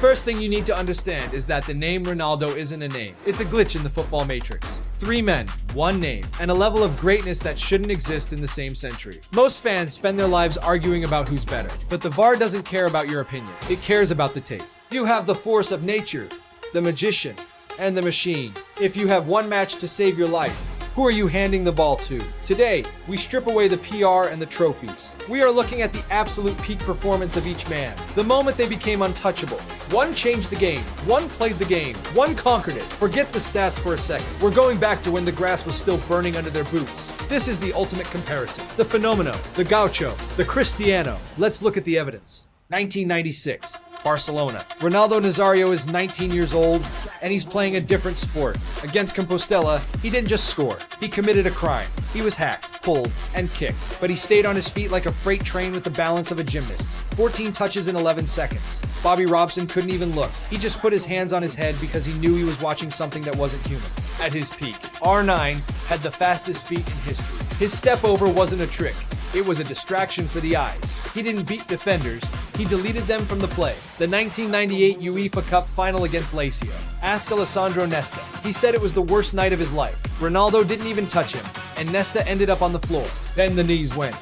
first thing you need to understand is that the name Ronaldo isn't a name. It's a glitch in the football matrix. 3 men, 1 name, and a level of greatness that shouldn't exist in the same century. Most fans spend their lives arguing about who's better, but the VAR doesn't care about your opinion. It cares about the tape. You have the force of nature, the magician, and the machine. If you have one match to save your life, who are you handing the ball to? Today, we strip away the PR and the trophies. We are looking at the absolute peak performance of each man. The moment they became untouchable. One changed the game. One played the game. One conquered it. Forget the stats for a second. We're going back to when the grass was still burning under their boots. This is the ultimate comparison. The Fenômeno, the Gaúcho, the Cristiano. Let's look at the evidence. 1996. Barcelona. Ronaldo Nazário is 19 years old, and he's playing a different sport. Against Compostela, he didn't just score. He committed a crime. He was hacked, pulled, and kicked. But he stayed on his feet like a freight train with the balance of a gymnast. 14 touches in 11 seconds. Bobby Robson couldn't even look. He just put his hands on his head because he knew he was watching something that wasn't human. At his peak, R9 had the fastest feet in history. His step over wasn't a trick. It was a distraction for the eyes. He didn't beat defenders. He deleted them from the play. The 1998 UEFA Cup Final against Lazio. Ask Alessandro Nesta. He said it was the worst night of his life. Ronaldo didn't even touch him, and Nesta ended up on the floor. Then the knees went.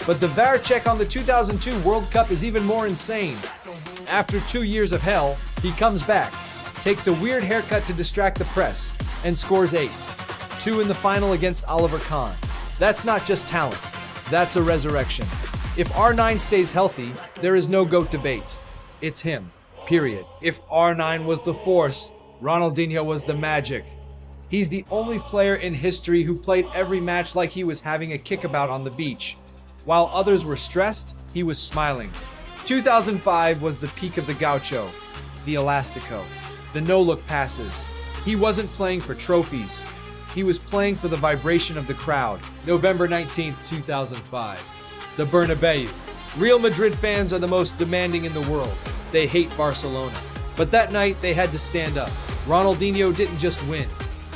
But the VAR check on the 2002 World Cup is even more insane. After 2 years of hell, he comes back, takes a weird haircut to distract the press, and scores 8. 2 in the final against Oliver Kahn. That's not just talent. That's a resurrection. If R9 stays healthy, there is no GOAT debate. It's him. Period. If R9 was the force, Ronaldinho was the magic. He's the only player in history who played every match like he was having a kickabout on the beach. While others were stressed, he was smiling. 2005 was the peak of the Gaucho, the Elastico, the no-look passes. He wasn't playing for trophies. He was playing for the vibration of the crowd. November 19, 2005. The Bernabeu. Real Madrid fans are the most demanding in the world. They hate Barcelona. But that night, they had to stand up. Ronaldinho didn't just win.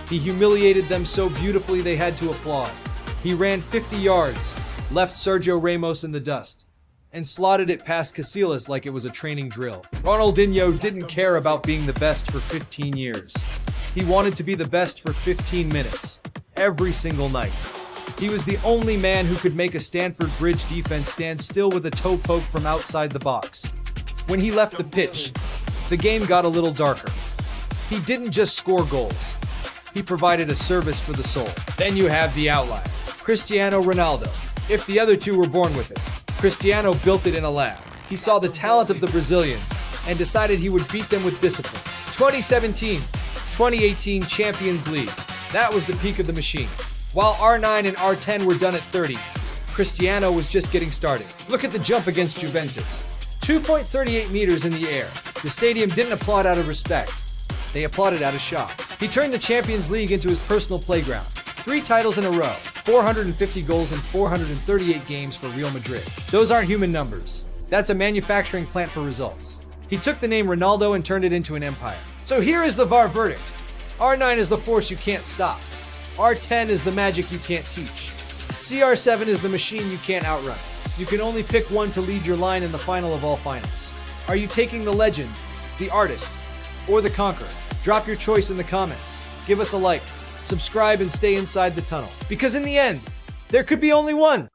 He humiliated them so beautifully they had to applaud. He ran 50 yards, left Sergio Ramos in the dust, and slotted it past Casillas like it was a training drill. Ronaldinho didn't care about being the best for 15 years. He wanted to be the best for 15 minutes, every single night. He was the only man who could make a Stamford Bridge defense stand still with a toe poke from outside the box. When he left the pitch, the game got a little darker. He didn't just score goals. He provided a service for the soul. Then you have the outlier, Cristiano Ronaldo. If the other two were born with it, Cristiano built it in a lab. He saw the talent of the Brazilians and decided he would beat them with discipline. 2017-2018 Champions League. That was the peak of the machine. While R9 and R10 were done at 30, Cristiano was just getting started. Look at the jump against Juventus. 2.38 meters in the air. The stadium didn't applaud out of respect. They applauded out of shock. He turned the Champions League into his personal playground. 3 titles in a row, 450 goals in 438 games for Real Madrid. Those aren't human numbers. That's a manufacturing plant for results. He took the name Ronaldo and turned it into an empire. So here is the VAR verdict. R9 is the force you can't stop. R10 is the magic you can't teach. CR7 is the machine you can't outrun. You can only pick one to lead your line in the final of all finals. Are you taking the legend, the artist, or the conqueror? Drop your choice in the comments. Give us a like, subscribe, and stay inside the tunnel. Because in the end, there could be only one.